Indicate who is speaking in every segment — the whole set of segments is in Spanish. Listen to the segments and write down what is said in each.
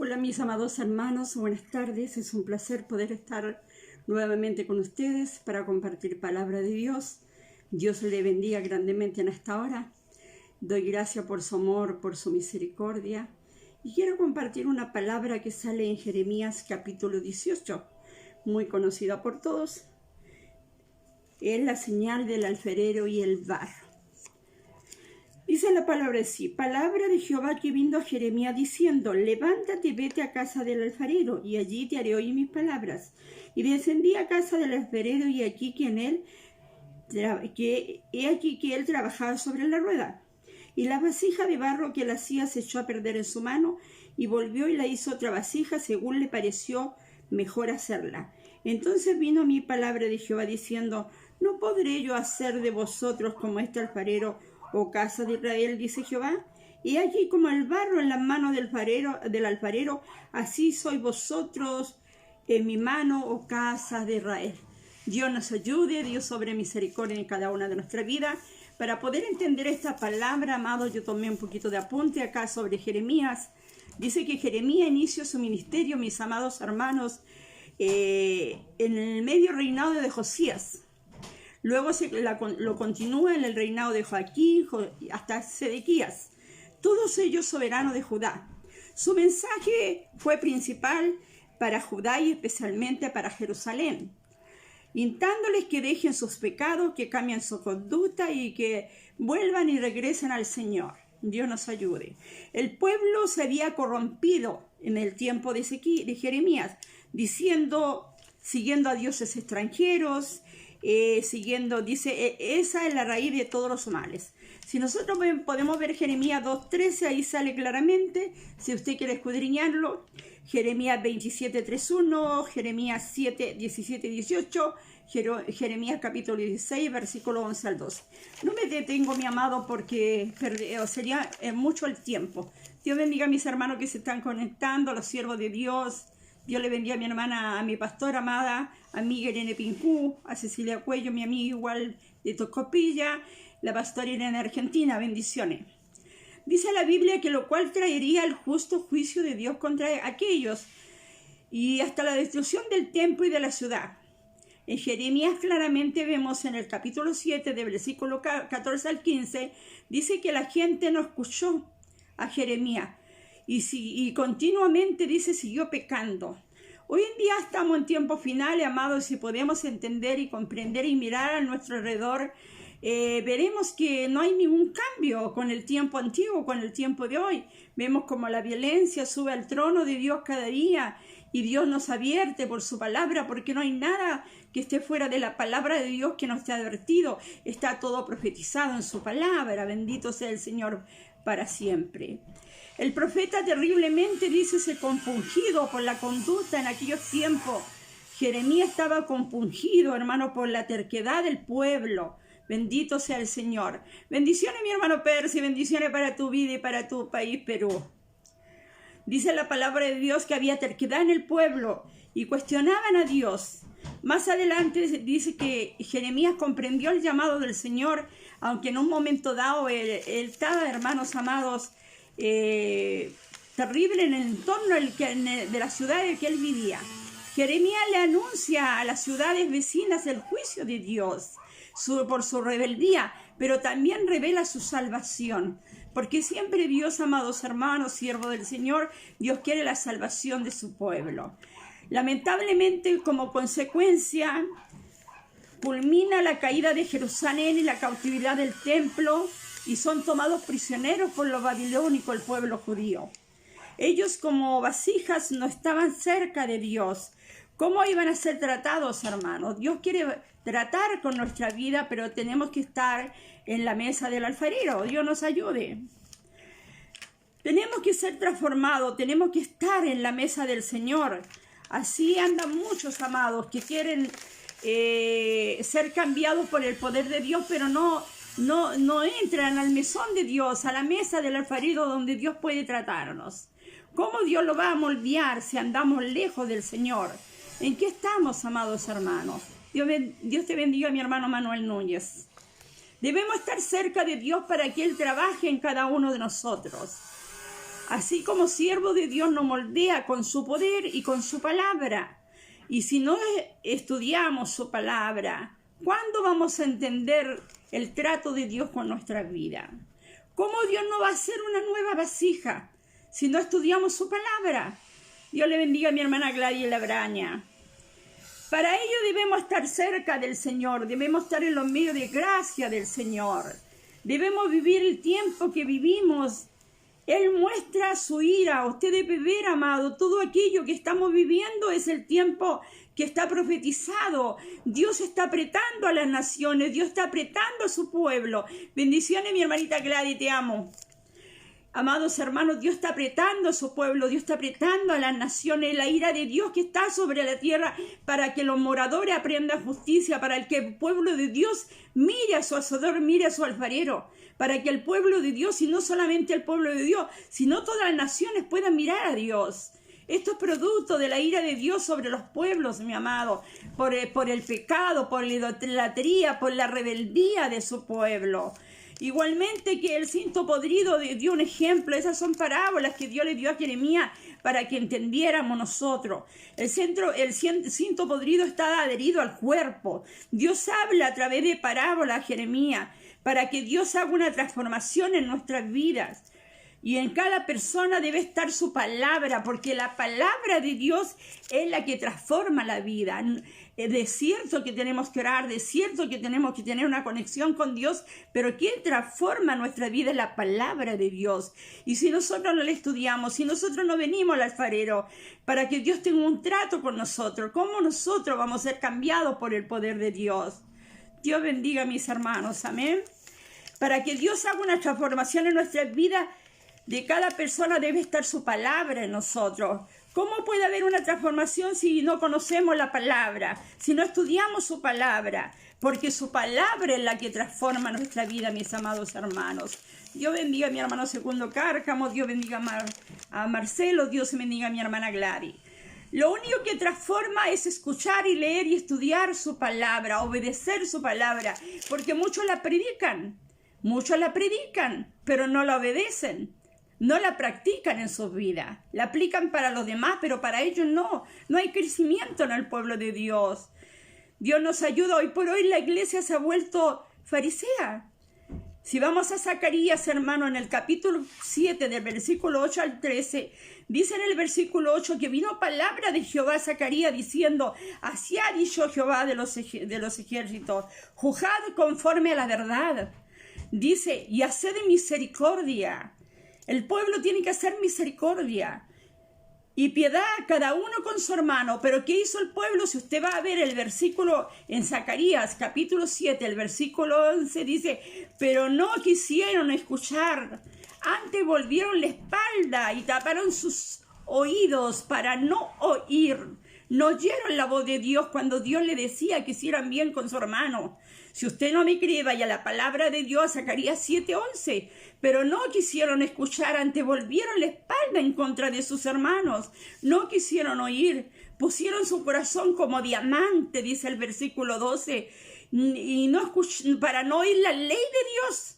Speaker 1: Hola mis amados hermanos, buenas tardes. Es un placer poder estar nuevamente con ustedes para compartir palabra de Dios. Dios le bendiga grandemente en esta hora. Doy gracias por su amor, por su misericordia. Y quiero compartir una palabra que sale en Jeremías capítulo 18, muy conocida por todos. Es la señal del alfarero y el barro. Dice la palabra así: palabra de Jehová que vino a Jeremías diciendo: levántate, vete a casa del alfarero, y allí te haré oír mis palabras. Y descendí a casa del alfarero, y aquí que él trabajaba sobre la rueda. Y la vasija de barro que él hacía se echó a perder en su mano, y volvió y la hizo otra vasija según le pareció mejor hacerla. Entonces vino mi palabra de Jehová diciendo: ¿no podré yo hacer de vosotros como este alfarero, oh casa de Israel? Dice Jehová. Y aquí como el barro en las manos del alfarero, así sois vosotros en mi mano, oh casa de Israel. Dios nos ayude, Dios sobre misericordia en cada una de nuestras vidas. Para poder entender esta palabra, amado, yo tomé un poquito de apunte acá sobre Jeremías. Dice que Jeremías inició su ministerio, mis amados hermanos, en el medio reinado de Josías. Luego lo continúa en el reinado de Joaquín hasta Sedequías, todos ellos soberanos de Judá. Su mensaje fue principal para Judá y especialmente para Jerusalén, instando,les que dejen sus pecados, que cambien su conducta y que vuelvan y regresen al Señor. Dios nos ayude. El pueblo se había corrompido en el tiempo de Jeremías, siguiendo a dioses extranjeros, dice, esa es la raíz de todos los males. Si nosotros podemos ver Jeremías 2.13, ahí sale claramente, si usted quiere escudriñarlo, Jeremías 27.3.1, Jeremías 7.17.18, Jeremías capítulo 16, versículo 11 al 12. No me detengo, mi amado, porque sería mucho el tiempo. Dios bendiga a mis hermanos que se están conectando, a los siervos de Dios. Dios le bendiga a mi hermana, a mi pastora amada, a amiga Irene Pincú, a Cecilia Cuello, mi amiga igual de Tocopilla, la pastora Irene Argentina, bendiciones. Dice la Biblia que lo cual traería el justo juicio de Dios contra aquellos y hasta la destrucción del templo y de la ciudad. En Jeremías claramente vemos en el capítulo 7, de versículo 14 al 15, dice que la gente no escuchó a Jeremías. Y continuamente, dice, siguió pecando. Hoy en día estamos en tiempos finales, amados, y si podemos entender y comprender y mirar a nuestro alrededor, veremos que no hay ningún cambio con el tiempo antiguo, con el tiempo de hoy. Vemos como la violencia sube al trono de Dios cada día, y Dios nos advierte por su palabra, porque no hay nada que esté fuera de la palabra de Dios que nos esté advertido. Está todo profetizado en su palabra. Bendito sea el Señor para siempre. El profeta terriblemente, dice, se compungido por la conducta en aquellos tiempos. Jeremías estaba compungido, hermano, por la terquedad del pueblo. Bendito sea el Señor. Bendiciones, mi hermano Percy, bendiciones para tu vida y para tu país, Perú. Dice la palabra de Dios que había terquedad en el pueblo y cuestionaban a Dios. Más adelante dice que Jeremías comprendió el llamado del Señor, aunque en un momento dado él estaba, hermanos amados, terrible en el entorno de la ciudad en que él vivía. Jeremías le anuncia a las ciudades vecinas el juicio de Dios por su rebeldía, pero también revela su salvación, porque siempre Dios, amados hermanos, siervos del Señor, Dios quiere la salvación de su pueblo. Lamentablemente, como consecuencia, culmina la caída de Jerusalén y la cautividad del templo, y son tomados prisioneros por los babilónicos, el pueblo judío. Ellos, como vasijas, no estaban cerca de Dios. ¿Cómo iban a ser tratados, hermanos? Dios quiere tratar con nuestra vida, pero tenemos que estar en la mesa del alfarero. Dios nos ayude. Tenemos que ser transformados, tenemos que estar en la mesa del Señor. Así andan muchos, amados, que quieren ser cambiados por el poder de Dios, pero no entran al mesón de Dios, a la mesa del alfarero donde Dios puede tratarnos. ¿Cómo Dios lo va a moldear si andamos lejos del Señor? ¿En qué estamos, amados hermanos? Dios te bendiga, mi hermano Manuel Núñez. Debemos estar cerca de Dios para que Él trabaje en cada uno de nosotros. Así como siervo de Dios nos moldea con su poder y con su palabra. Y si no estudiamos su palabra, ¿cuándo vamos a entender el trato de Dios con nuestra vida? ¿Cómo Dios no va a hacer una nueva vasija si no estudiamos su palabra? Dios le bendiga a mi hermana Gladys Labraña. Para ello debemos estar cerca del Señor, debemos estar en los medios de gracia del Señor. Debemos vivir el tiempo que vivimos. Él muestra su ira. Usted debe ver, amado, todo aquello que estamos viviendo es el tiempo que está profetizado. Dios está apretando a las naciones, Dios está apretando a su pueblo. Bendiciones, mi hermanita Gladys, te amo. Amados hermanos, Dios está apretando a su pueblo, Dios está apretando a las naciones, la ira de Dios que está sobre la tierra para que los moradores aprendan justicia, para que el pueblo de Dios mire a su hacedor, mire a su alfarero, para que el pueblo de Dios, y no solamente el pueblo de Dios, sino todas las naciones puedan mirar a Dios. Esto es producto de la ira de Dios sobre los pueblos, mi amado, por el pecado, por la idolatría, por la rebeldía de su pueblo. Igualmente que el cinto podrido dio un ejemplo. Esas son parábolas que Dios le dio a Jeremías para que entendiéramos nosotros. El cinto podrido está adherido al cuerpo. Dios habla a través de parábolas a Jeremías para que Dios haga una transformación en nuestras vidas. Y en cada persona debe estar su palabra, porque la palabra de Dios es la que transforma la vida. De cierto que tenemos que orar, de cierto que tenemos que tener una conexión con Dios, pero quien transforma nuestra vida es la palabra de Dios. Y si nosotros no la estudiamos, si nosotros no venimos al alfarero para que Dios tenga un trato con nosotros, ¿cómo nosotros vamos a ser cambiados por el poder de Dios? Dios bendiga a mis hermanos, amén. Para que Dios haga una transformación en nuestras vidas, de cada persona debe estar su palabra en nosotros. ¿Cómo puede haber una transformación si no conocemos la palabra? Si no estudiamos su palabra. Porque su palabra es la que transforma nuestra vida, mis amados hermanos. Dios bendiga a mi hermano Segundo Cárcamo. Dios bendiga a Marcelo. Dios bendiga a mi hermana Gladys. Lo único que transforma es escuchar y leer y estudiar su palabra. Obedecer su palabra. Porque muchos la predican. Muchos la predican, pero no la obedecen. No la practican en sus vidas. La aplican para los demás, pero para ellos no. No hay crecimiento en el pueblo de Dios. Dios nos ayuda. Hoy por hoy la iglesia se ha vuelto farisea. Si vamos a Zacarías, hermano, en el capítulo 7, del versículo 8 al 13, dice en el versículo 8 que vino palabra de Jehová a Zacarías diciendo: así ha dicho Jehová de los ejércitos, juzgad conforme a la verdad. Dice, y haced misericordia. El pueblo tiene que hacer misericordia y piedad cada uno con su hermano. Pero ¿qué hizo el pueblo? Si usted va a ver el versículo en Zacarías, capítulo 7, el versículo 11, dice: pero no quisieron escuchar, antes volvieron la espalda y taparon sus oídos para no oír. No oyeron la voz de Dios cuando Dios le decía que hicieran bien con su hermano. Si usted no me cree, vaya a la palabra de Dios, Zacarías 7:11. Pero no quisieron escuchar, antes volvieron la espalda en contra de sus hermanos. No quisieron oír, pusieron su corazón como diamante, dice el versículo 12, y para no oír la ley de Dios,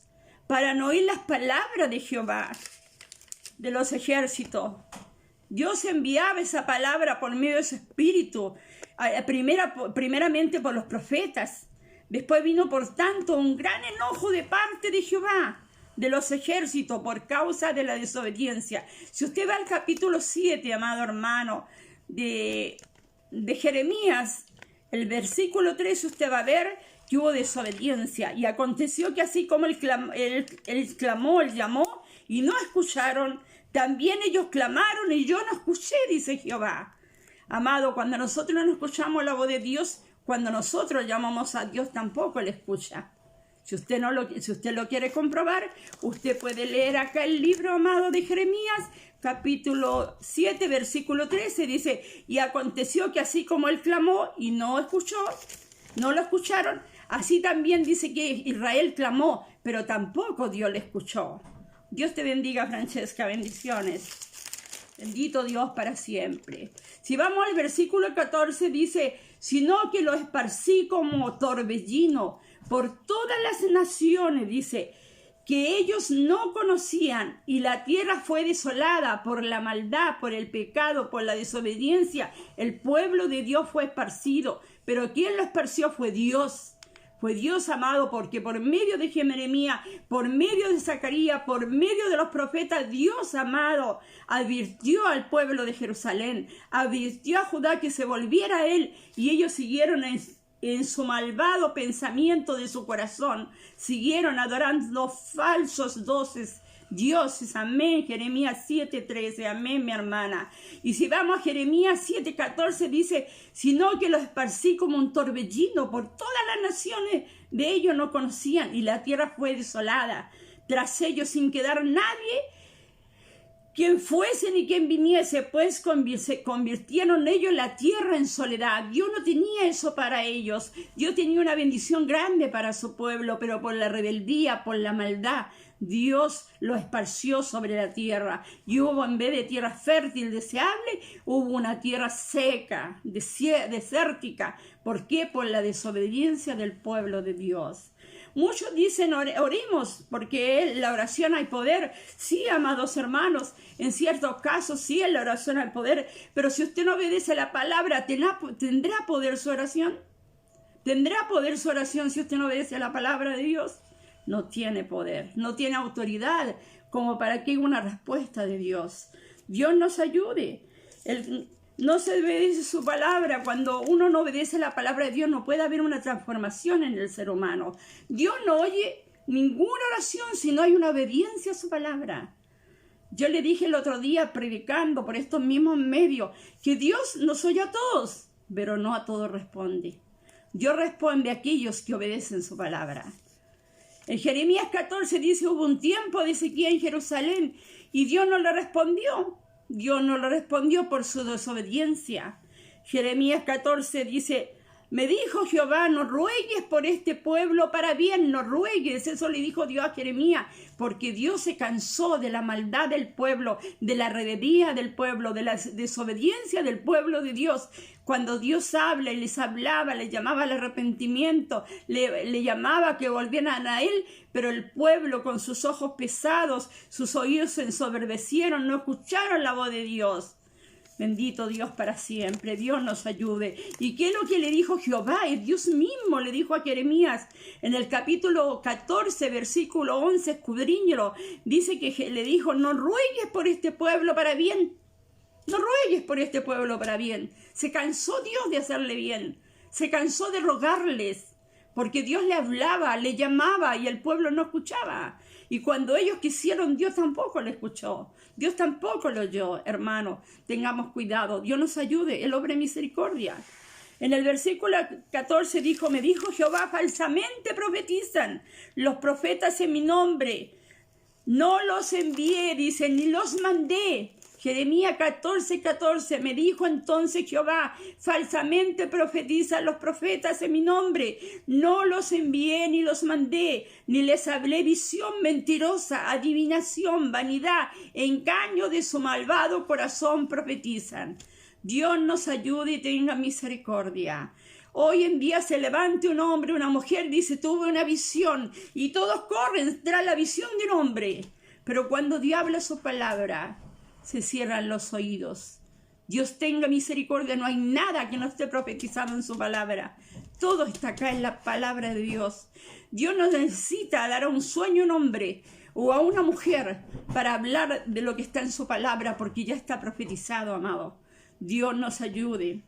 Speaker 1: para no oír las palabras de Jehová, de los ejércitos. Dios enviaba esa palabra por medio de su espíritu, primeramente por los profetas. Después vino, por tanto, un gran enojo de parte de Jehová, de los ejércitos, por causa de la desobediencia. Si usted va al capítulo 7, amado hermano, de Jeremías, el versículo 3, usted va a ver que hubo desobediencia. Y aconteció que así como él llamó, y no escucharon, también ellos clamaron y yo no escuché, dice Jehová. Amado, cuando nosotros no escuchamos la voz de Dios, cuando nosotros llamamos a Dios, tampoco le escucha. Si usted lo quiere comprobar, usted puede leer acá el libro, amado, de Jeremías, capítulo 7, versículo 13, dice: y aconteció que así como él clamó y no escuchó, no lo escucharon, así también dice que Israel clamó, pero tampoco Dios le escuchó. Dios te bendiga, Francesca, bendiciones. Bendito Dios para siempre. Si vamos al versículo 14, dice: sino que lo esparcí como torbellino por todas las naciones, dice, que ellos no conocían, y la tierra fue desolada por la maldad, por el pecado, por la desobediencia. El pueblo de Dios fue esparcido, pero quien lo esparció fue Dios. Fue Dios, amado, porque por medio de Jeremías, por medio de Zacarías, por medio de los profetas, Dios, amado, advirtió al pueblo de Jerusalén, advirtió a Judá que se volviera a él, y ellos siguieron en su malvado pensamiento de su corazón, siguieron adorando falsos dioses, amén. Jeremías 7:13, amén, mi hermana. Y si vamos a Jeremías 7:14, dice, sino que los esparcí como un torbellino por todas las naciones, de ellos no conocían, y la tierra fue desolada, tras ellos sin quedar nadie quien fuese ni quien viniese, pues se convirtieron ellos la tierra en soledad. Dios no tenía eso para ellos. Dios tenía una bendición grande para su pueblo, pero por la rebeldía, por la maldad, Dios lo esparció sobre la tierra. Y hubo, en vez de tierra fértil, deseable, hubo una tierra seca, desértica. ¿Por qué? Por la desobediencia del pueblo de Dios. Muchos dicen, oremos, porque en la oración hay poder. Sí, amados hermanos, en ciertos casos sí, en la oración hay poder, pero si usted no obedece la palabra, ¿tendrá poder su oración? ¿Tendrá poder su oración si usted no obedece la palabra de Dios? No tiene poder, no tiene autoridad como para que haya una respuesta de Dios. Dios nos ayude. No se obedece su palabra. Cuando uno no obedece la palabra de Dios, no puede haber una transformación en el ser humano. Dios no oye ninguna oración si no hay una obediencia a su palabra. Yo le dije el otro día, predicando por estos mismos medios, que Dios nos oye a todos, pero no a todos responde. Dios responde a aquellos que obedecen su palabra. En Jeremías 14 dice, hubo un tiempo de sequía en Jerusalén y Dios no le respondió. Dios no le respondió por su desobediencia. Jeremías 14 dice, me dijo Jehová, no ruegues por este pueblo para bien, no ruegues. Eso le dijo Dios a Jeremías, porque Dios se cansó de la maldad del pueblo, de la rebeldía del pueblo, de la desobediencia del pueblo de Dios. Cuando Dios habla y les hablaba, les llamaba al arrepentimiento, le llamaba que volvieran a Él, pero el pueblo con sus ojos pesados, sus oídos se ensoberbecieron, no escucharon la voz de Dios. Bendito Dios para siempre, Dios nos ayude. ¿Y qué es lo que le dijo Jehová? Es Dios mismo le dijo a Jeremías en el capítulo 14, versículo 11, escudriñelo. Dice que le dijo, no ruegues por este pueblo para bien. No ruegues por este pueblo para bien. Se cansó Dios de hacerle bien. Se cansó de rogarles. Porque Dios le hablaba, le llamaba y el pueblo no escuchaba. Y cuando ellos quisieron, Dios tampoco le escuchó. Dios tampoco lo oyó, hermano. Tengamos cuidado. Dios nos ayude. Él obra misericordia. En el versículo 14 dijo, me dijo Jehová, falsamente profetizan los profetas en mi nombre. No los envié, dice, ni los mandé. Jeremías 14:14, me dijo entonces Jehová, falsamente profetizan los profetas en mi nombre. No los envié ni los mandé, ni les hablé visión mentirosa, adivinación, vanidad, engaño de su malvado corazón profetizan. Dios nos ayude y tenga misericordia. Hoy en día se levante un hombre, una mujer, dice, tuve una visión, y todos corren tras la visión de un hombre. Pero cuando Dios habla su palabra, se cierran los oídos. Dios tenga misericordia, no hay nada que no esté profetizado en su palabra. Todo está acá en la palabra de Dios. Dios no necesita dar un sueño a un hombre o a una mujer para hablar de lo que está en su palabra, porque ya está profetizado, amado. Dios nos ayude.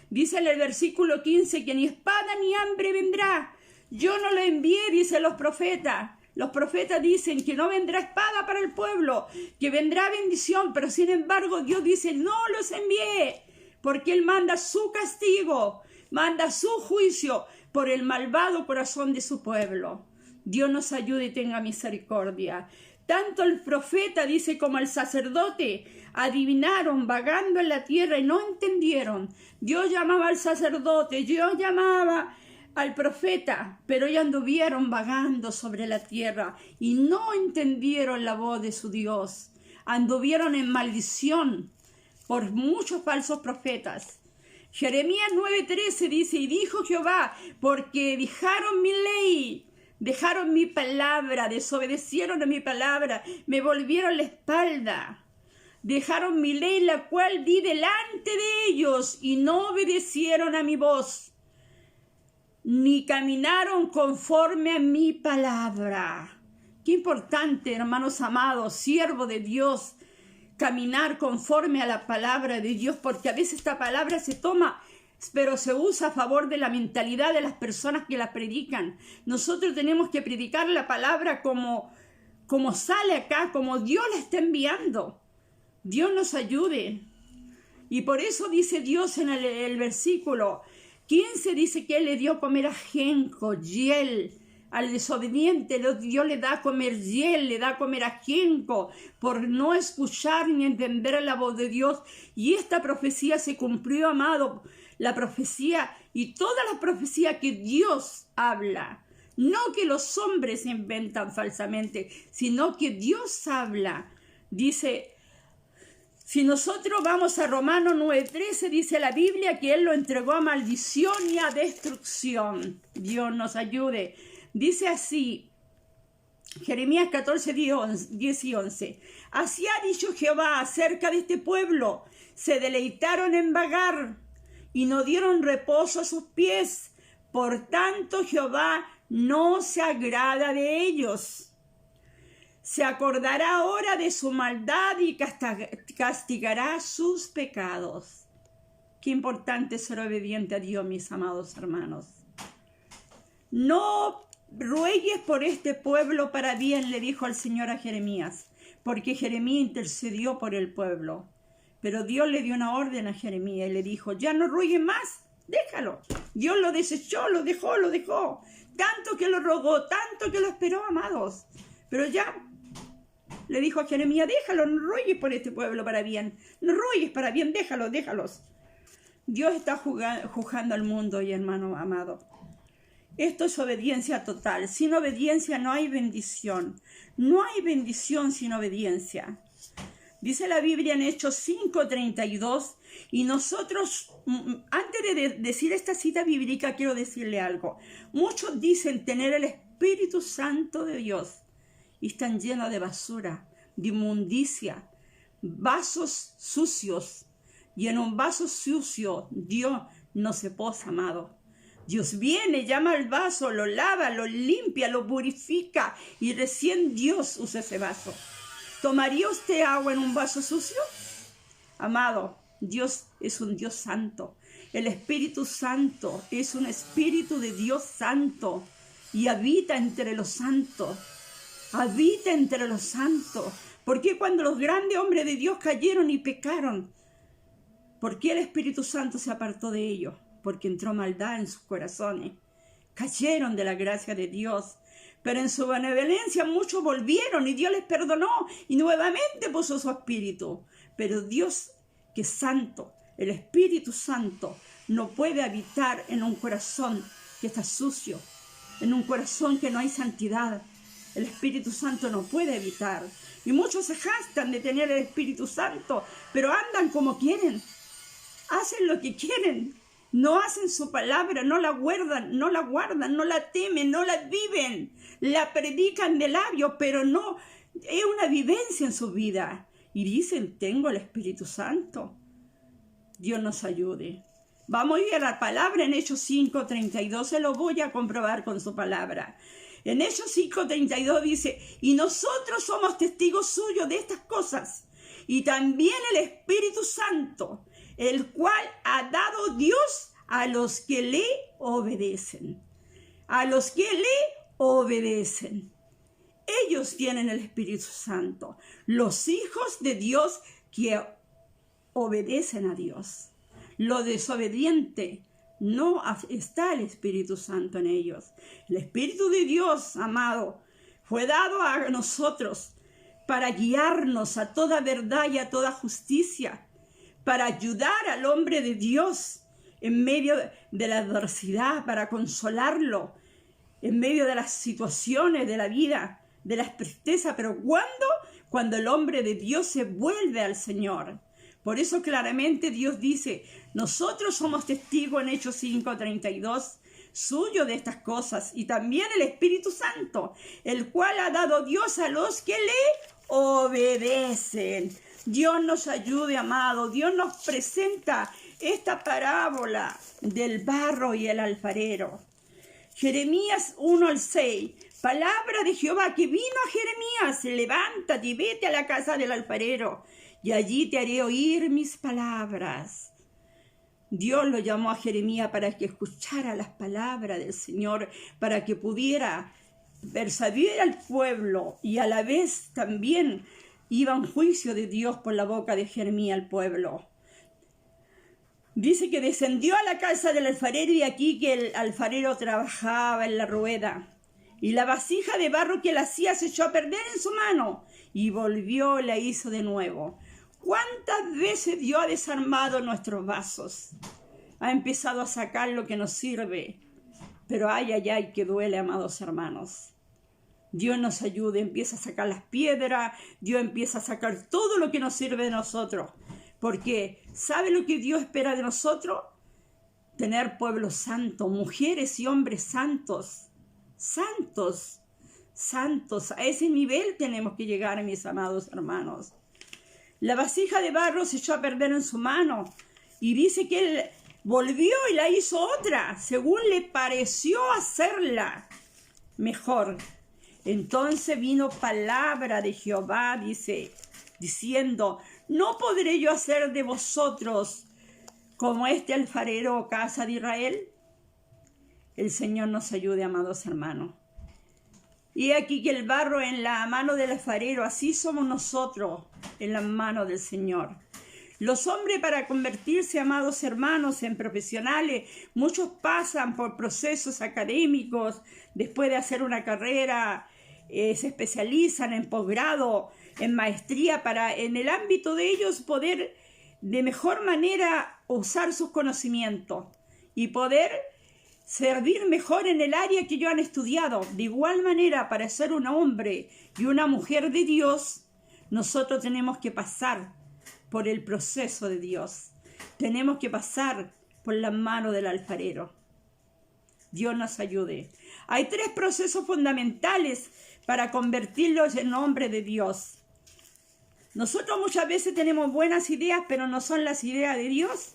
Speaker 1: Dice en el versículo 15 que ni espada ni hambre vendrá. Yo no lo envié, dicen los profetas. Los profetas dicen que no vendrá espada para el pueblo, que vendrá bendición, pero sin embargo Dios dice, no los envié, porque Él manda su castigo, manda su juicio por el malvado corazón de su pueblo. Dios nos ayude y tenga misericordia. Tanto el profeta, dice, como el sacerdote adivinaron vagando en la tierra y no entendieron. Dios llamaba al sacerdote, Dios llamaba al profeta, pero ellos anduvieron vagando sobre la tierra y no entendieron la voz de su Dios. Anduvieron en maldición por muchos falsos profetas. Jeremías 9:13 dice, y dijo Jehová, porque dejaron mi ley, dejaron mi palabra, desobedecieron a mi palabra, me volvieron la espalda. Dejaron mi ley, la cual di delante de ellos, y no obedecieron a mi voz, ni caminaron conforme a mi palabra. Qué importante, hermanos amados, siervo de Dios, caminar conforme a la palabra de Dios, porque a veces esta palabra se toma, pero se usa a favor de la mentalidad de las personas que la predican. Nosotros tenemos que predicar la palabra como sale acá, como Dios la está enviando. Dios nos ayude. Y por eso dice Dios en el versículo 15, dice que Él le dio a comer ajenjo, hiel. Al desobediente Dios le da a comer hiel, le da a comer ajenjo, por no escuchar ni entender la voz de Dios. Y esta profecía se cumplió, amado. La profecía y toda la profecía que Dios habla. No que los hombres inventan falsamente, sino que Dios habla. Dice... Si nosotros vamos a Romanos 9:13, dice la Biblia que Él lo entregó a maldición y a destrucción. Dios nos ayude. Dice así, Jeremías 14:10 y 11. Así ha dicho Jehová acerca de este pueblo. Se deleitaron en vagar y no dieron reposo a sus pies. Por tanto, Jehová no se agrada de ellos. Se acordará ahora de su maldad y castigará sus pecados. Qué importante es ser obediente a Dios, mis amados hermanos. No ruegues por este pueblo para bien, le dijo el Señor a Jeremías, porque Jeremías intercedió por el pueblo. Pero Dios le dio una orden a Jeremías y le dijo, ya no ruegues más, déjalo. Dios lo desechó, lo dejó. Tanto que lo rogó, tanto que lo esperó, amados. Pero ya... Le dijo a Jeremías, déjalo, no ruegues por este pueblo para bien. No ruegues para bien, déjalos. Dios está juzgando al mundo, y hermano amado. Esto es obediencia total. Sin obediencia no hay bendición. No hay bendición sin obediencia. Dice la Biblia en Hechos 5:32. Y nosotros, antes de decir esta cita bíblica, quiero decirle algo. Muchos dicen tener el Espíritu Santo de Dios. Y están llenos de basura, de inmundicia, vasos sucios. Y en un vaso sucio Dios no se posa, amado. Dios viene, llama al vaso, lo lava, lo limpia, lo purifica. Y recién Dios usa ese vaso. ¿Tomaría usted agua en un vaso sucio? Amado, Dios es un Dios santo. El Espíritu Santo es un Espíritu de Dios santo. Y habita entre los santos. Habita entre los santos. ¿Por qué cuando los grandes hombres de Dios cayeron y pecaron? ¿Por qué el Espíritu Santo se apartó de ellos? Porque entró maldad en sus corazones. Cayeron de la gracia de Dios. Pero en su benevolencia muchos volvieron y Dios les perdonó y nuevamente puso su Espíritu. Pero Dios, que es santo, el Espíritu Santo, no puede habitar en un corazón que está sucio, en un corazón que no hay santidad. El Espíritu Santo no puede habitar. Y muchos se jactan de tener el Espíritu Santo, pero andan como quieren. Hacen lo que quieren. No hacen su palabra, no la guardan, no la temen, no la viven. La predican de labios, pero no es una vivencia en su vida. Y dicen, tengo el Espíritu Santo. Dios nos ayude. Vamos a ir a la palabra en Hechos 5:32. Se lo voy a comprobar con su palabra. En Hechos 5:32 dice, y nosotros somos testigos suyos de estas cosas, y también el Espíritu Santo, el cual ha dado Dios a los que le obedecen. A los que le obedecen. Ellos tienen el Espíritu Santo. Los hijos de Dios que obedecen a Dios. Los desobedientes, no está el Espíritu Santo en ellos. El Espíritu de Dios, amado, fue dado a nosotros para guiarnos a toda verdad y a toda justicia, para ayudar al hombre de Dios en medio de la adversidad, para consolarlo en medio de las situaciones de la vida, de la tristeza. Pero cuando el hombre de Dios se vuelve al Señor. Por eso claramente Dios dice, nosotros somos testigos en Hechos 5:32 suyo de estas cosas, y también el Espíritu Santo, el cual ha dado Dios a los que le obedecen. Dios nos ayude, amado. Dios nos presenta esta parábola del barro y el alfarero. Jeremías 1:6. Palabra de Jehová que vino a Jeremías: levántate y vete a la casa del alfarero, y allí te haré oír mis palabras. Dios lo llamó a Jeremías para que escuchara las palabras del Señor, para que pudiera persuadir al pueblo, y a la vez también iba un juicio de Dios por la boca de Jeremías al pueblo. Dice que descendió a la casa del alfarero, y aquí que el alfarero trabajaba en la rueda, y la vasija de barro que él hacía se echó a perder en su mano, y volvió y la hizo de nuevo. ¿Cuántas veces Dios ha desarmado nuestros vasos? Ha empezado a sacar lo que nos sirve, pero ay, que duele, amados hermanos. Dios nos ayude, empieza a sacar las piedras, Dios empieza a sacar todo lo que nos sirve de nosotros. Porque, ¿sabe lo que Dios espera de nosotros? Tener pueblos santos, mujeres y hombres santos. Santos, santos. A ese nivel tenemos que llegar, mis amados hermanos. La vasija de barro se echó a perder en su mano, y dice que él volvió y la hizo otra, según le pareció hacerla mejor. Entonces vino palabra de Jehová, diciendo: ¿no podré yo hacer de vosotros como este alfarero, casa de Israel? El Señor nos ayude, amados hermanos. Y aquí que el barro en la mano del alfarero, así somos nosotros en la mano del Señor. Los hombres, para convertirse, amados hermanos, en profesionales, muchos pasan por procesos académicos. Después de hacer una carrera, se especializan en posgrado, en maestría, para en el ámbito de ellos poder de mejor manera usar sus conocimientos y poder servir mejor en el área que ellos han estudiado. De igual manera, para ser un hombre y una mujer de Dios, nosotros tenemos que pasar por el proceso de Dios. Tenemos que pasar por la mano del alfarero. Dios nos ayude. Hay 3 procesos fundamentales para convertirlos en hombres de Dios. Nosotros muchas veces tenemos buenas ideas, pero no son las ideas de Dios.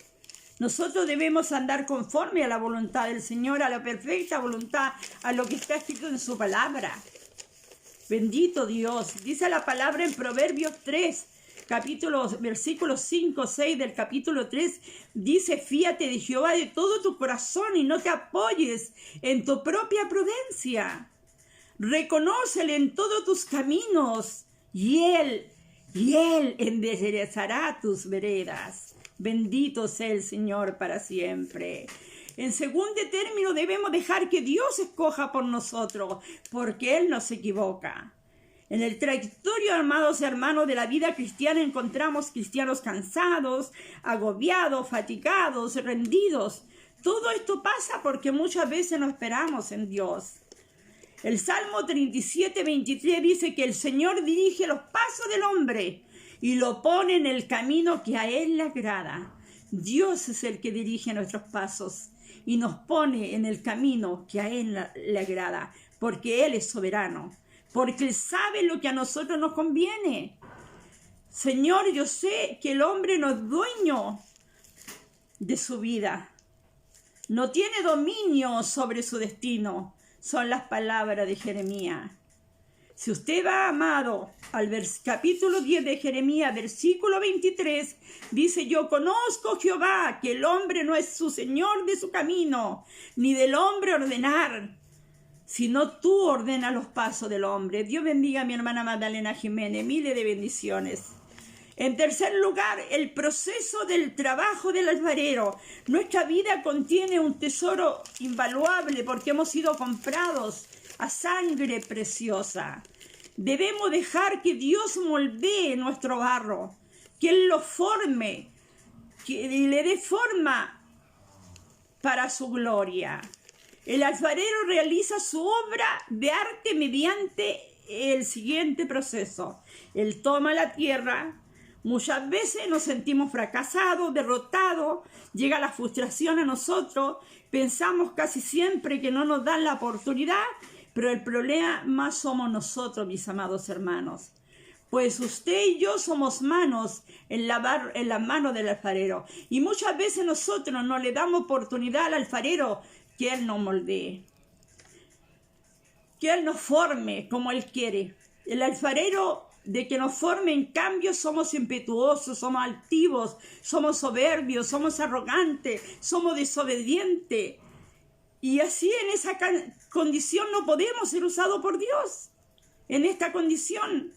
Speaker 1: Nosotros debemos andar conforme a la voluntad del Señor, a la perfecta voluntad, a lo que está escrito en su palabra. Bendito Dios. Dice la palabra en Proverbios 3, versículos 5, 6 del capítulo 3. Dice: fíate de Jehová de todo tu corazón y no te apoyes en tu propia prudencia. Reconócele en todos tus caminos, y Él enderezará tus veredas. Bendito sea el Señor para siempre. En segundo término, debemos dejar que Dios escoja por nosotros, porque Él no se equivoca. En el trayectorio, amados hermanos, de la vida cristiana encontramos cristianos cansados, agobiados, fatigados, rendidos. Todo esto pasa porque muchas veces no esperamos en Dios. El Salmo 37, 23 dice que el Señor dirige los pasos del hombre y lo pone en el camino que a Él le agrada. Dios es el que dirige nuestros pasos y nos pone en el camino que a Él le agrada, porque Él es soberano, porque Él sabe lo que a nosotros nos conviene. Señor, yo sé que el hombre no es dueño de su vida, no tiene dominio sobre su destino. Son las palabras de Jeremías. Si usted va, amado, al capítulo 10 de Jeremías, versículo 23, dice: yo conozco Jehová, que el hombre no es su señor de su camino, ni del hombre ordenar, sino tú ordenas los pasos del hombre. Dios bendiga a mi hermana Magdalena Jiménez, miles de bendiciones. En tercer lugar, el proceso del trabajo del alfarero. Nuestra vida contiene un tesoro invaluable porque hemos sido comprados a sangre preciosa. Debemos dejar que Dios moldee nuestro barro, que Él lo forme, que le dé forma para su gloria. El alfarero realiza su obra de arte mediante el siguiente proceso. Él toma la tierra, Muchas veces nos sentimos fracasados, derrotados, llega la frustración a nosotros, pensamos casi siempre que no nos dan la oportunidad, pero el problema más somos nosotros, mis amados hermanos. Pues usted y yo somos manos en las manos del alfarero. Y muchas veces nosotros no le damos oportunidad al alfarero que Él nos moldee, que Él nos forme como Él quiere. El alfarero de que nos forme, en cambio, somos impetuosos, somos altivos, somos soberbios, somos arrogantes, somos desobedientes. Y así en esa condición no podemos ser usados por Dios. En esta condición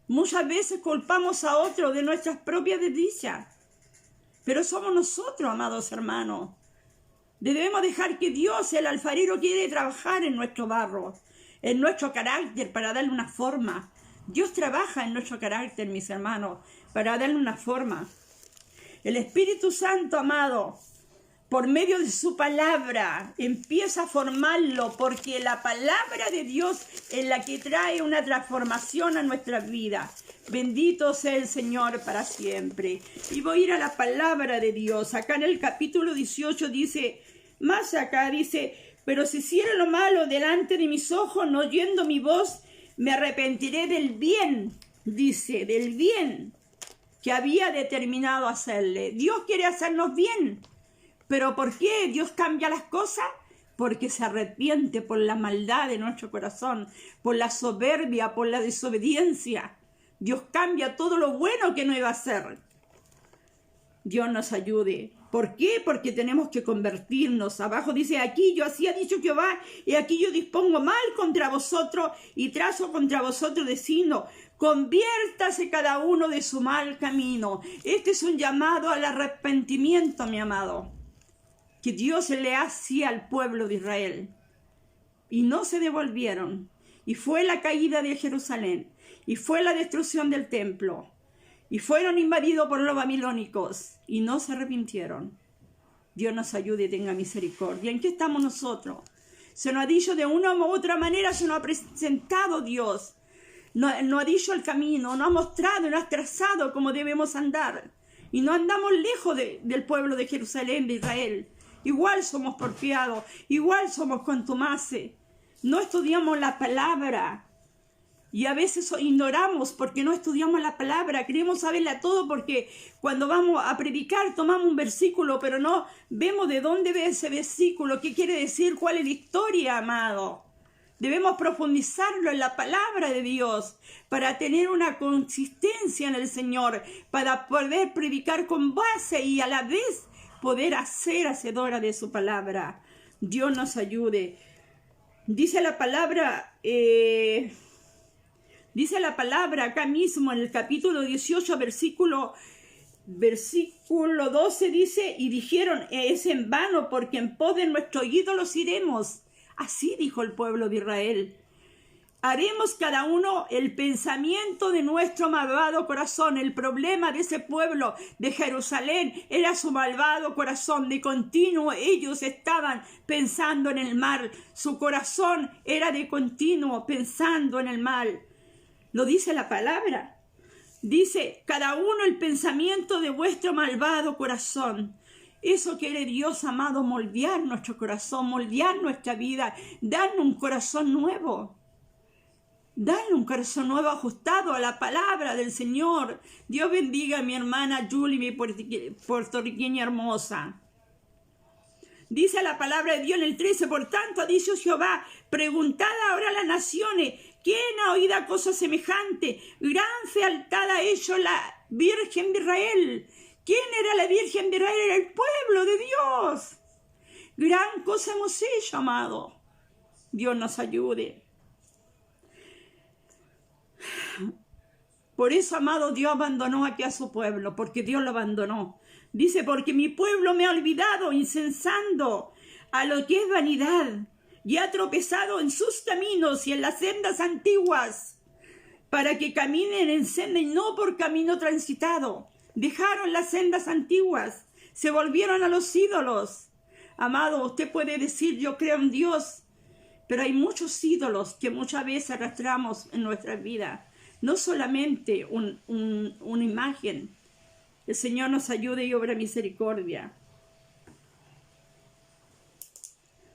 Speaker 1: muchas veces culpamos a otros de nuestras propias desdichas. Pero somos nosotros, amados hermanos. Debemos dejar que Dios, el alfarero, quiere trabajar en nuestro barro, en nuestro carácter, para darle una forma. Dios trabaja en nuestro carácter, mis hermanos, para darle una forma. El Espíritu Santo, amado, por medio de su palabra, empieza a formarlo, porque la palabra de Dios es la que trae una transformación a nuestras vidas. Bendito sea el Señor para siempre. Y voy a ir a la palabra de Dios. Acá en el capítulo 18 dice, más acá dice, pero si hiciera lo malo delante de mis ojos, no oyendo mi voz, me arrepentiré del bien, dice, del bien que había determinado hacerle. Dios quiere hacernos bien. ¿Pero por qué Dios cambia las cosas? Porque se arrepiente por la maldad de nuestro corazón, por la soberbia, por la desobediencia. Dios cambia todo lo bueno que no iba a hacer. Dios nos ayude. ¿Por qué? Porque tenemos que convertirnos. Abajo dice, aquí yo así ha dicho Jehová, y aquí yo dispongo mal contra vosotros, y trazo contra vosotros diciendo, conviértase cada uno de su mal camino. Este es un llamado al arrepentimiento, mi amado, que Dios le hacía al pueblo de Israel. Y no se devolvieron. Y fue la caída de Jerusalén. Y fue la destrucción del templo. Y fueron invadidos por los babilónicos. Y no se arrepintieron. Dios nos ayude y tenga misericordia. ¿En qué estamos nosotros? Se nos ha dicho de una u otra manera, se nos ha presentado Dios. Nos ha dicho el camino, nos ha mostrado, nos ha trazado cómo debemos andar. Y no andamos lejos del pueblo de Jerusalén, de Israel. Igual somos porfiados, igual somos contumaces. No estudiamos la palabra. Y a veces ignoramos porque no estudiamos la palabra. Queremos saberla todo porque cuando vamos a predicar tomamos un versículo, pero no vemos de dónde ve ese versículo, qué quiere decir, cuál es la historia, amado. Debemos profundizarlo en la palabra de Dios para tener una consistencia en el Señor, para poder predicar con base y a la vez poder ser hacedora de su palabra. Dios nos ayude. Dice la palabra acá mismo en el capítulo 18, versículo 12 dice, y dijeron, es en vano, porque en pos de nuestros ídolos iremos. Así dijo el pueblo de Israel. Haremos cada uno el pensamiento de nuestro malvado corazón. El problema de ese pueblo de Jerusalén era su malvado corazón. De continuo ellos estaban pensando en el mal. Su corazón era de continuo pensando en el mal. Lo dice la palabra. Dice, cada uno el pensamiento de vuestro malvado corazón. Eso quiere Dios, amado, moldear nuestro corazón, moldear nuestra vida, darnos un corazón nuevo. Dale un corazón nuevo ajustado a la palabra del Señor. Dios bendiga a mi hermana Julie, mi puertorriqueña hermosa. Dice la palabra de Dios en el 13, por tanto ha dicho Jehová, preguntad ahora a las naciones, ¿quién ha oído cosa semejante? Gran fealdad ha hecho la Virgen de Israel. ¿Quién era la Virgen de Israel? Era el pueblo de Dios. Gran cosa hemos hecho, amado. Dios nos ayude. Por eso, amado, Dios abandonó aquí a su pueblo, porque Dios lo abandonó. Dice, porque mi pueblo me ha olvidado, incensando a lo que es vanidad, y ha tropezado en sus caminos y en las sendas antiguas, para que caminen en senda y no por camino transitado. Dejaron las sendas antiguas, se volvieron a los ídolos. Amado, usted puede decir, yo creo en Dios, pero hay muchos ídolos que muchas veces arrastramos en nuestras vidas. no solamente una imagen. El Señor nos ayude y obra misericordia.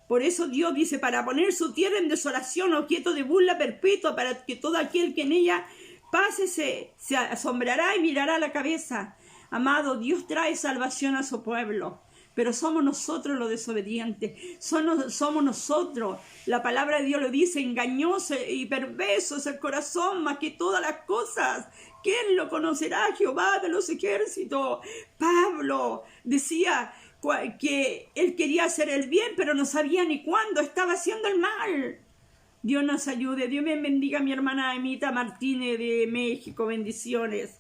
Speaker 1: Por eso Dios dice, para poner su tierra en desolación, objeto de burla perpetua, para que todo aquel que en ella pase se asombrará y mirará la cabeza. Amado, Dios trae salvación a su pueblo, pero somos nosotros los desobedientes, somos nosotros. La palabra de Dios lo dice, engañoso y perverso es el corazón más que todas las cosas. ¿Quién lo conocerá? Jehová de los ejércitos. Pablo decía que él quería hacer el bien, pero no sabía ni cuándo estaba haciendo el mal. Dios nos ayude. Dios me bendiga a mi hermana Emita Martínez de México. Bendiciones.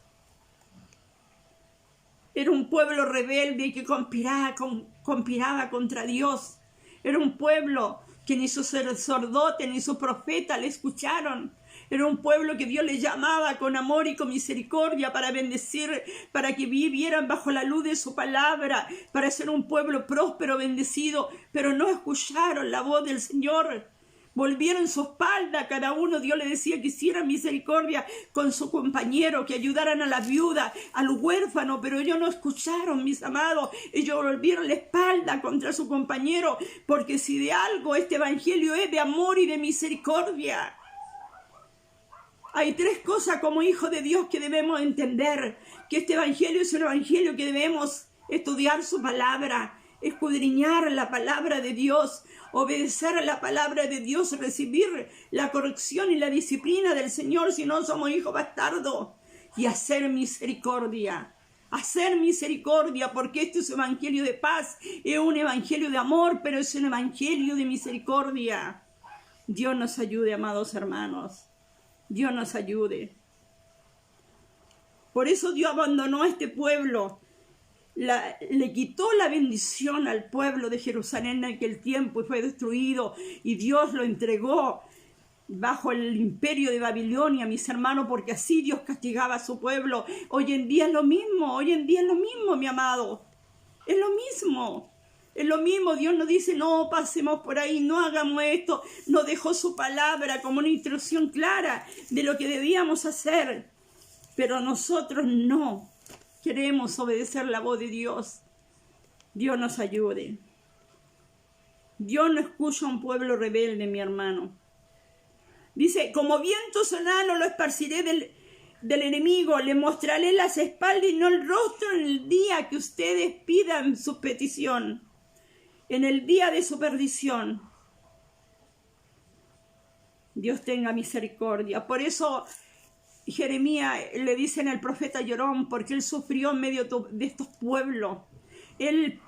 Speaker 1: Era un pueblo rebelde que conspiraba contra Dios. Era un pueblo que ni sus sacerdotes ni sus profetas le escucharon. Era un pueblo que Dios le llamaba con amor y con misericordia para bendecir, para que vivieran bajo la luz de su palabra, para ser un pueblo próspero, bendecido, pero no escucharon la voz del Señor. Volvieron su espalda, cada uno. Dios le decía que hicieran misericordia con su compañero, que ayudaran a la viuda, al huérfano, pero ellos no escucharon, mis amados. Ellos volvieron la espalda contra su compañero, porque si de algo este evangelio es de amor y de misericordia. Hay tres cosas como hijos de Dios que debemos entender, que este evangelio es un evangelio que debemos estudiar su palabra, escudriñar la palabra de Dios, obedecer a la palabra de Dios, recibir la corrección y la disciplina del Señor si no somos hijos bastardos, y hacer misericordia, porque este es un evangelio de paz, es un evangelio de amor, pero es un evangelio de misericordia. Dios nos ayude, amados hermanos. Dios nos ayude. Por eso Dios abandonó a este pueblo. Le quitó la bendición al pueblo de Jerusalén en aquel tiempo y fue destruido. Y Dios lo entregó bajo el imperio de Babilonia, mis hermanos, porque así Dios castigaba a su pueblo. Hoy en día es lo mismo, mi amado. Es lo mismo. Es lo mismo, Dios nos dice, no pasemos por ahí, no hagamos esto. Nos dejó su palabra como una instrucción clara de lo que debíamos hacer. Pero nosotros no queremos obedecer la voz de Dios. Dios nos ayude. Dios no escucha a un pueblo rebelde, mi hermano. Dice, como viento solano lo esparciré del enemigo, le mostraré las espaldas y no el rostro en el día que ustedes pidan su petición. En el día de su perdición. Dios tenga misericordia. Por eso Jeremías le dice al profeta llorón, porque él sufrió en medio de estos pueblos. Él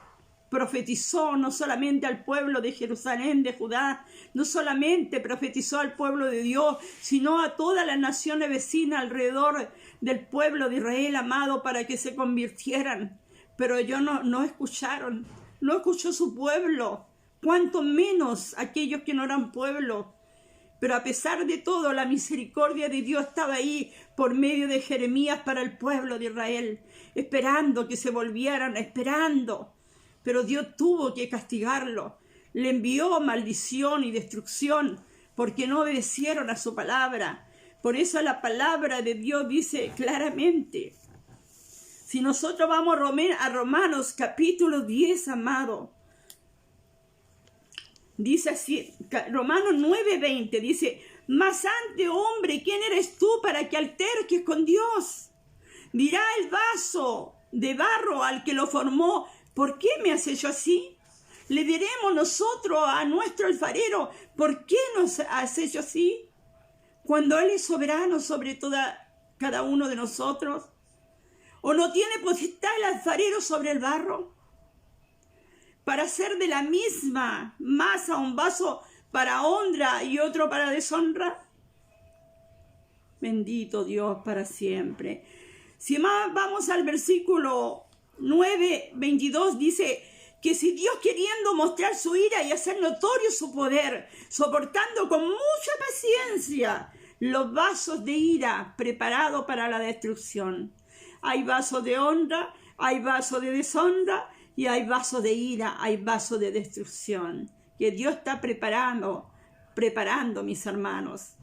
Speaker 1: profetizó no solamente al pueblo de Jerusalén, de Judá, no solamente profetizó al pueblo de Dios, sino a todas las naciones vecinas alrededor del pueblo de Israel, amado, para que se convirtieran. Pero ellos no escucharon. No escuchó su pueblo, cuanto menos aquellos que no eran pueblo. Pero a pesar de todo, la misericordia de Dios estaba ahí por medio de Jeremías para el pueblo de Israel, esperando que se volvieran, esperando. Pero Dios tuvo que castigarlo. Le envió maldición y destrucción porque no obedecieron a su palabra. Por eso la palabra de Dios dice claramente. Si nosotros vamos a Romanos capítulo 10, amado, dice así, Romanos 9:20, dice, mas ante hombre, ¿quién eres tú para que alterques con Dios? Dirá el vaso de barro al que lo formó, ¿por qué me has hecho así? Le diremos nosotros a nuestro alfarero, ¿por qué nos has hecho así? Cuando Él es soberano sobre cada uno de nosotros. ¿O no tiene potestad el alfarero sobre el barro? Para hacer de la misma masa un vaso para honra y otro para deshonra. Bendito Dios para siempre. Si más vamos al versículo 9:22, dice que si Dios, queriendo mostrar su ira y hacer notorio su poder, soportando con mucha paciencia los vasos de ira preparados para la destrucción. Hay vasos de honra, hay vasos de deshonra y hay vasos de ira, hay vasos de destrucción que Dios está preparando, mis hermanos.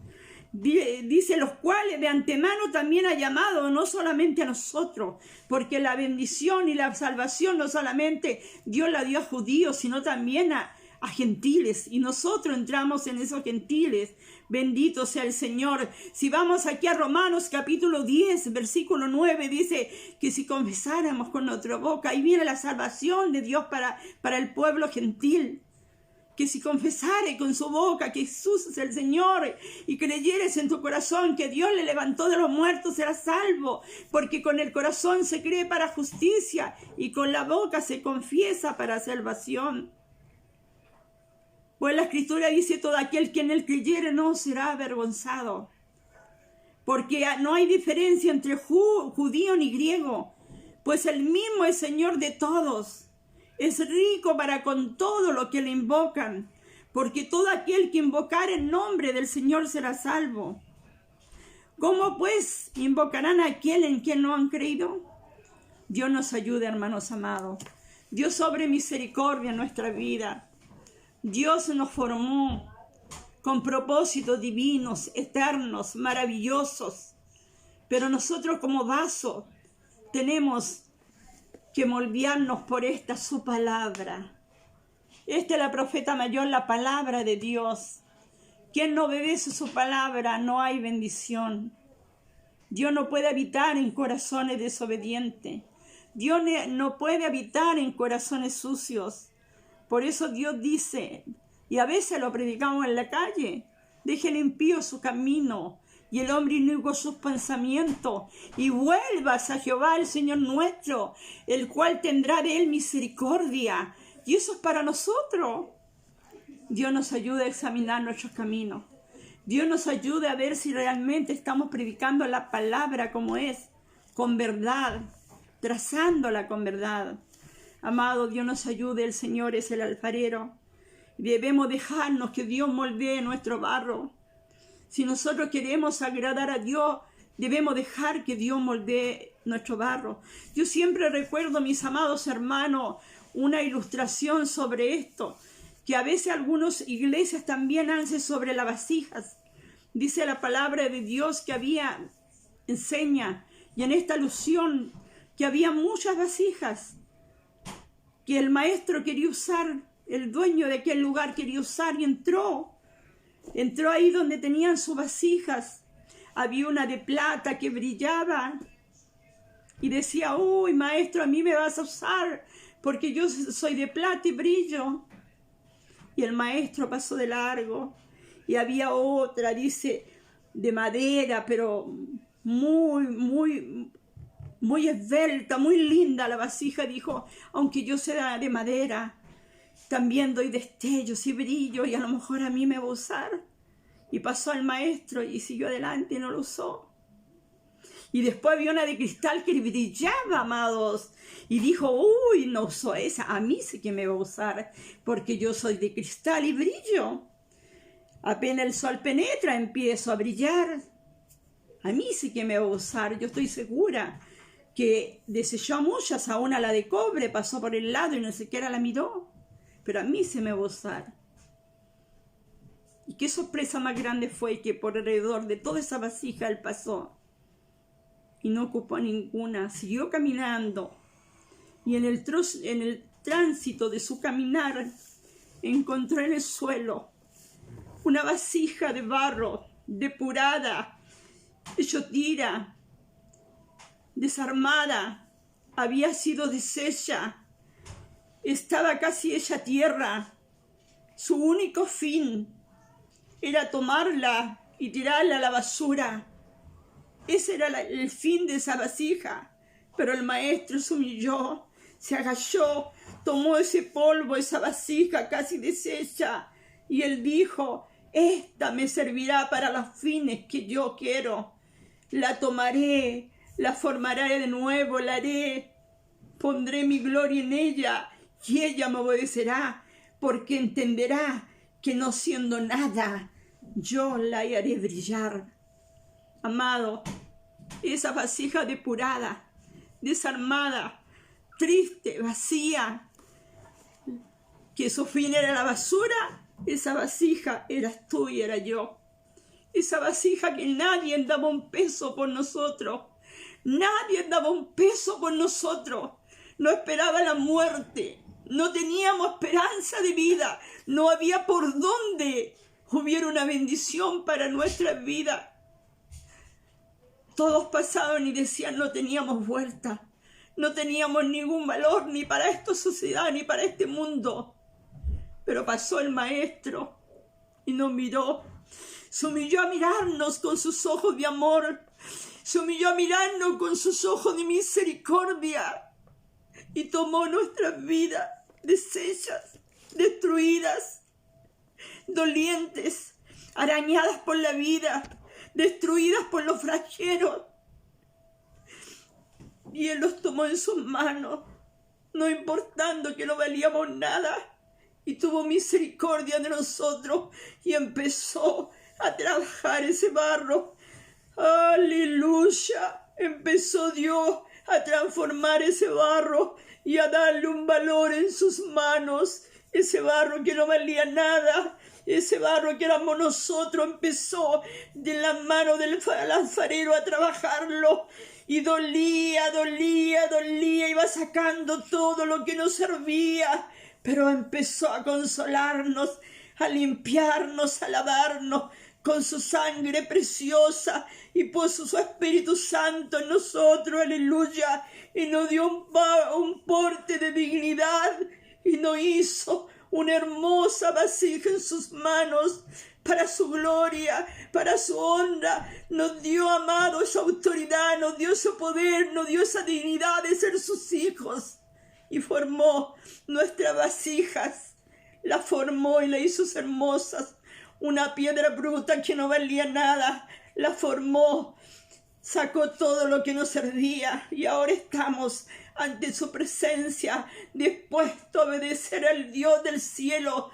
Speaker 1: Dice, los cuales de antemano también ha llamado, no solamente a nosotros, porque la bendición y la salvación no solamente Dios la dio a judíos, sino también a gentiles, y nosotros entramos en esos gentiles. Bendito sea el Señor. Si vamos aquí a Romanos capítulo 10, versículo 9, dice que si confesáramos con nuestra boca, ahí viene la salvación de Dios para el pueblo gentil. Que si confesare con su boca que Jesús es el Señor y creyeres en tu corazón que Dios le levantó de los muertos, serás salvo, porque con el corazón se cree para justicia y con la boca se confiesa para salvación. Pues la Escritura dice, todo aquel que en él creyere no será avergonzado, porque no hay diferencia entre judío ni griego, pues el mismo es Señor de todos. Es rico para con todo lo que le invocan, porque todo aquel que invocar el nombre del Señor será salvo. ¿Cómo pues invocarán a aquel en quien no han creído? Dios nos ayude, hermanos amados. Dios obre misericordia en nuestra vida. Dios nos formó con propósitos divinos, eternos, maravillosos. Pero nosotros como vaso tenemos que moldearnos por esta su palabra. Esta es la profeta mayor, la palabra de Dios. Quien no obedece su palabra, no hay bendición. Dios no puede habitar en corazones desobedientes. Dios no puede habitar en corazones sucios. Por eso Dios dice, y a veces lo predicamos en la calle, deje el impío su camino y el hombre inicuo sus pensamientos, y vuelvas a Jehová el Señor nuestro, el cual tendrá de él misericordia. Y eso es para nosotros. Dios nos ayude a examinar nuestros caminos. Dios nos ayude a ver si realmente estamos predicando la palabra como es, con verdad, trazándola con verdad. Amado, Dios nos ayude, el Señor es el alfarero. Debemos dejarnos que Dios moldee nuestro barro. Si nosotros queremos agradar a Dios, debemos dejar que Dios moldee nuestro barro. Yo siempre recuerdo, mis amados hermanos, una ilustración sobre esto, que a veces algunas iglesias también hacen sobre las vasijas. Dice la palabra de Dios que enseña, y en esta alusión, que había muchas vasijas que el maestro quería usar, el dueño de aquel lugar quería usar, y entró ahí donde tenían sus vasijas. Había una de plata que brillaba y decía, uy, maestro, a mí me vas a usar porque yo soy de plata y brillo. Y el maestro pasó de largo. Y había otra, dice, de madera, pero muy esbelta, muy linda la vasija. Dijo, aunque yo sea de madera, también doy destellos y brillo, y a lo mejor a mí me va a usar. Y pasó al maestro y siguió adelante y no lo usó. Y después vio una de cristal que brillaba, amados, y dijo, uy, no usó esa, a mí sí que me va a usar, porque yo soy de cristal y brillo. Apenas el sol penetra, empiezo a brillar. A mí sí que me va a usar, yo estoy segura que desechó muchas, aún a la de cobre, pasó por el lado y no siquiera la miró. Pero a mí se me va a usar. Y qué sorpresa más grande fue que por alrededor de toda esa vasija él pasó y no ocupó ninguna, siguió caminando. Y en el tránsito de su caminar encontró en el suelo una vasija de barro, depurada, hecho tira, desarmada, había sido deshecha. Estaba casi hecha tierra. Su único fin era tomarla y tirarla a la basura. Ese era el fin de esa vasija. Pero el maestro se humilló, se agachó, tomó ese polvo, esa vasija casi deshecha, y él dijo, esta me servirá para los fines que yo quiero. La tomaré, la formaré de nuevo, la haré, pondré mi gloria en ella, y ella me obedecerá, porque entenderá que no siendo nada, yo la haré brillar. Amado, esa vasija depurada, desarmada, triste, vacía, que su fin era la basura, esa vasija eras tú y era yo. esa vasija que nadie daba un peso por nosotros. Nadie daba un peso por nosotros. No esperaba la muerte. No teníamos esperanza de vida. No había por dónde hubiera una bendición para nuestras vidas. Todos pasaban y decían no teníamos vuelta. No teníamos ningún valor ni para esta sociedad ni para este mundo. Pero pasó el Maestro y nos miró. Se humilló a mirarnos con sus ojos de amor. Se humilló a mirarnos con sus ojos de misericordia. Y tomó nuestras vidas deshechas, destruidas, dolientes, arañadas por la vida, destruidas por los flagelos. Y Él los tomó en sus manos, no importando que no valíamos nada. Y tuvo misericordia de nosotros y empezó a trabajar ese barro. ¡Aleluya! Empezó Dios a transformar ese barro y a darle un valor en sus manos. Ese barro que no valía nada, ese barro que éramos nosotros, empezó de la mano del alfarero a trabajarlo. Y dolía, iba sacando todo lo que nos servía. Pero empezó a consolarnos, a limpiarnos, a lavarnos con su sangre preciosa y puso su Espíritu Santo en nosotros, aleluya, y nos dio un porte de dignidad y nos hizo una hermosa vasija en sus manos para su gloria, para su honra. Nos dio, amado, esa autoridad, nos dio ese poder, nos dio esa dignidad de ser sus hijos. Y formó nuestras vasijas, la formó y la hizo hermosas. Una piedra bruta que no valía nada, la formó, sacó todo lo que nos servía y ahora estamos ante su presencia, dispuestos a obedecer al Dios del cielo,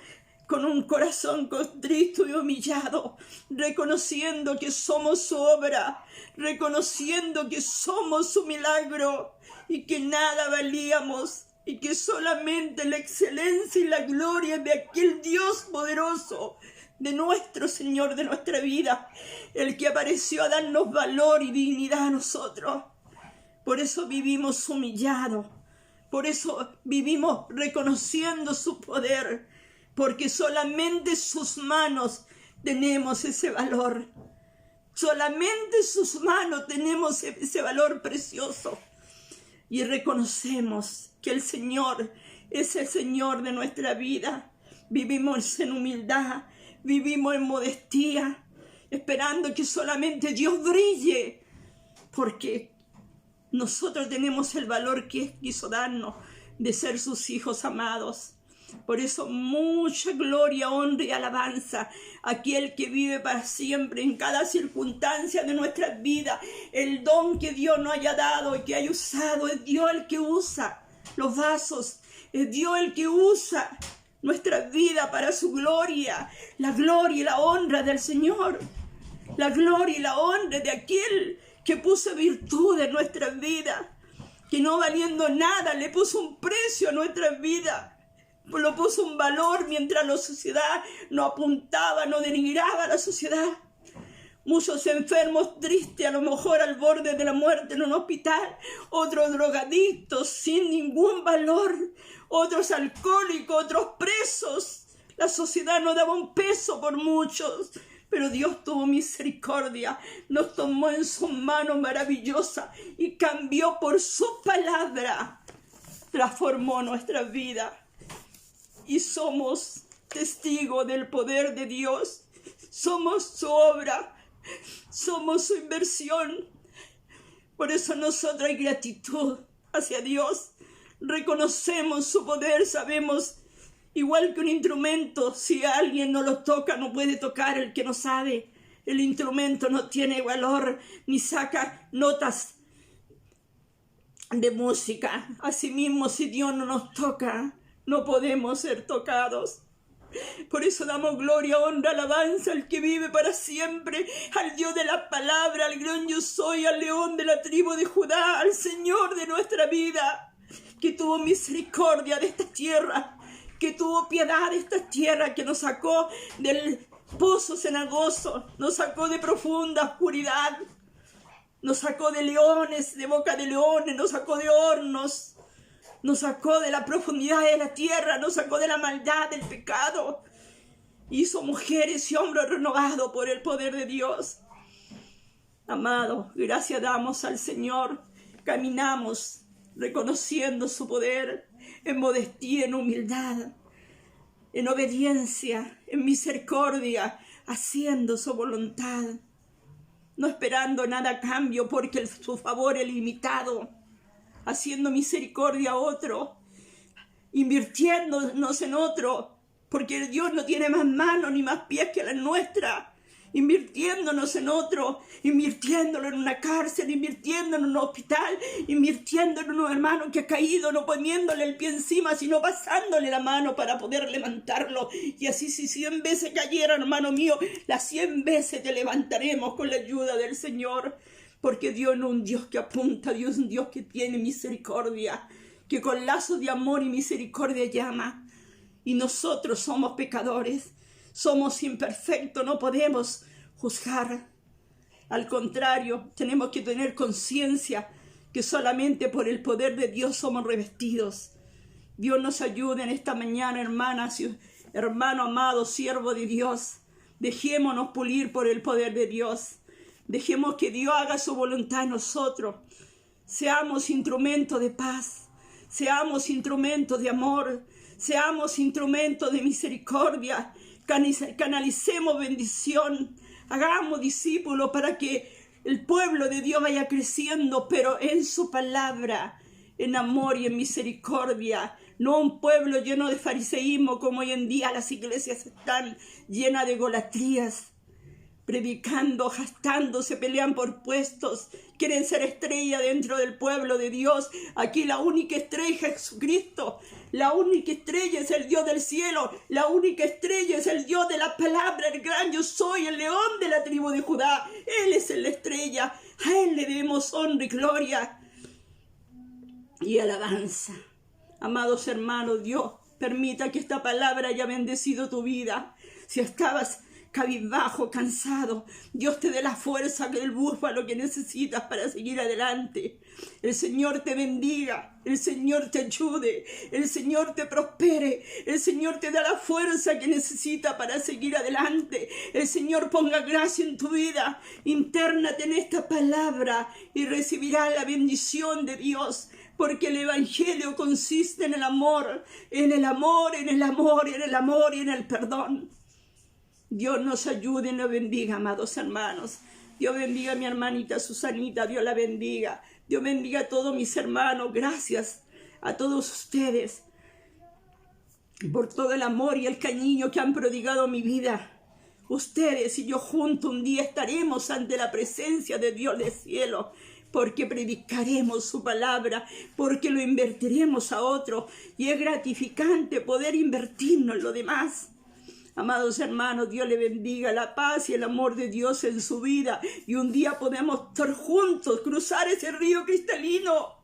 Speaker 1: con un corazón contrito y humillado, reconociendo que somos su obra, reconociendo que somos su milagro y que nada valíamos y que solamente la excelencia y la gloria de aquel Dios poderoso, de nuestro Señor, de nuestra vida, el que apareció a darnos valor y dignidad a nosotros. Por eso vivimos humillados, por eso vivimos reconociendo su poder, porque solamente en sus manos tenemos ese valor. Solamente en sus manos tenemos ese valor precioso. Y reconocemos que el Señor es el Señor de nuestra vida. Vivimos en humildad, vivimos en modestia, esperando que solamente Dios brille, porque nosotros tenemos el valor que Él quiso darnos de ser sus hijos amados. Por eso mucha gloria, honra y alabanza a aquel que vive para siempre en cada circunstancia de nuestras vidas. El don que Dios nos haya dado y que haya usado, es Dios el que usa los vasos, es Dios el que usa nuestra vida para su gloria. La gloria y la honra del Señor, la gloria y la honra de aquel que puso virtud en nuestras vidas, que no valiendo nada le puso un precio a nuestras vidas. Lo puso un valor mientras la sociedad no apuntaba, no denigraba a la sociedad. Muchos enfermos tristes, a lo mejor al borde de la muerte en un hospital. Otros drogadictos sin ningún valor. Otros alcohólicos, otros presos. La sociedad no daba un peso por muchos. Pero Dios tuvo misericordia, nos tomó en su mano maravillosa y cambió por su palabra. Transformó nuestra vida. Y somos testigos del poder de Dios. Somos su obra. Somos su inversión. Por eso nosotros hay gratitud hacia Dios. Reconocemos su poder. Sabemos, igual que un instrumento, si alguien no lo toca, no puede tocar el que no sabe. El instrumento no tiene valor ni saca notas de música. Asimismo, si Dios no nos toca, no podemos ser tocados. Por eso damos gloria, honra, alabanza al que vive para siempre, al Dios de la palabra, al gran yo soy, al león de la tribu de Judá, al Señor de nuestra vida, que tuvo misericordia de esta tierra, que tuvo piedad de esta tierra, que nos sacó del pozo cenagoso, nos sacó de profunda oscuridad, nos sacó de leones, de boca de leones, nos sacó de hornos, nos sacó de la profundidad de la tierra, nos sacó de la maldad, del pecado. Hizo mujeres y hombres renovados por el poder de Dios. Amado, gracias damos al Señor. Caminamos reconociendo su poder en modestia, en humildad, en obediencia, en misericordia, haciendo su voluntad, no esperando nada a cambio, porque su favor es limitado, haciendo misericordia a otro, invirtiéndonos en otro, porque Dios no tiene más manos ni más pies que las nuestras, invirtiéndonos en otro, invirtiéndolo en una cárcel, invirtiéndolo en un hospital, invirtiéndolo en un hermano que ha caído, no poniéndole el pie encima, sino pasándole la mano para poder levantarlo. Y así, si 100 veces cayera, hermano mío, las 100 veces te levantaremos con la ayuda del Señor, porque Dios no es un Dios que apunta, Dios es un Dios que tiene misericordia, que con lazos de amor y misericordia llama. Y nosotros somos pecadores, somos imperfectos, no podemos juzgar. Al contrario, tenemos que tener conciencia que solamente por el poder de Dios somos revestidos. Dios nos ayude en esta mañana, hermanas y hermano amado, siervo de Dios. Dejémonos pulir por el poder de Dios. Dejemos que Dios haga su voluntad en nosotros. Seamos instrumentos de paz. Seamos instrumentos de amor. Seamos instrumentos de misericordia. Canalicemos bendición. Hagamos discípulos para que el pueblo de Dios vaya creciendo, pero en su palabra, en amor y en misericordia. No un pueblo lleno de fariseísmo, como hoy en día las iglesias están llenas de idolatrías, predicando, jactándose, pelean por puestos, quieren ser estrella dentro del pueblo de Dios. Aquí la única estrella es Jesucristo, la única estrella es el Dios del cielo, la única estrella es el Dios de la palabra, el gran yo soy, el león de la tribu de Judá. Él es la estrella, a Él le debemos honra y gloria y alabanza. Amados hermanos, Dios permita que esta palabra haya bendecido tu vida. Si estabas cabizbajo, cansado, Dios te dé la fuerza del búfalo que necesitas para seguir adelante. El Señor te bendiga, el Señor te ayude, el Señor te prospere, el Señor te da la fuerza que necesitas para seguir adelante. El Señor ponga gracia en tu vida. Intérnate en esta palabra y recibirás la bendición de Dios. Porque el Evangelio consiste en el amor, en el amor, en el amor, en el amor y en el perdón. Dios nos ayude y nos bendiga, amados hermanos. Dios bendiga a mi hermanita Susanita, Dios la bendiga. Dios bendiga a todos mis hermanos. Gracias a todos ustedes por todo el amor y el cariño que han prodigado a mi vida. Ustedes y yo juntos un día estaremos ante la presencia de Dios del cielo, porque predicaremos su palabra, porque lo invertiremos a otro, y es gratificante poder invertirnos en lo demás. Amados hermanos, Dios le bendiga, la paz y el amor de Dios en su vida, y un día podemos estar juntos, cruzar ese río cristalino.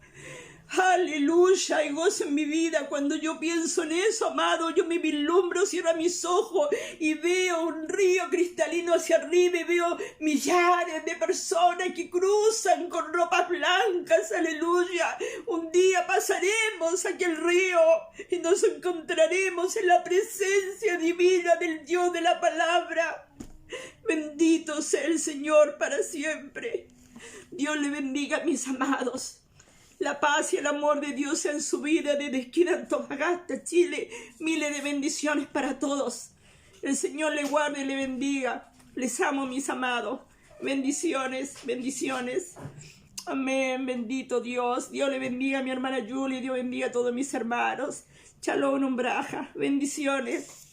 Speaker 1: Aleluya, y gozo en mi vida. Cuando yo pienso en eso, amado, yo me vislumbro, cierro mis ojos y veo un río cristalino hacia arriba, y veo millares de personas que cruzan con ropas blancas. Aleluya, un día pasaremos aquel río y nos encontraremos en la presencia divina del Dios de la palabra. Bendito sea el Señor para siempre. Dios le bendiga, mis amados. La paz y el amor de Dios en su vida desde esquina Antofagasta, Chile. Miles de bendiciones para todos. El Señor le guarde y le bendiga. Les amo, mis amados. Bendiciones, bendiciones. Amén, bendito Dios. Dios le bendiga a mi hermana Julie. Dios bendiga a todos mis hermanos. Shalom, Umbraja. Bendiciones.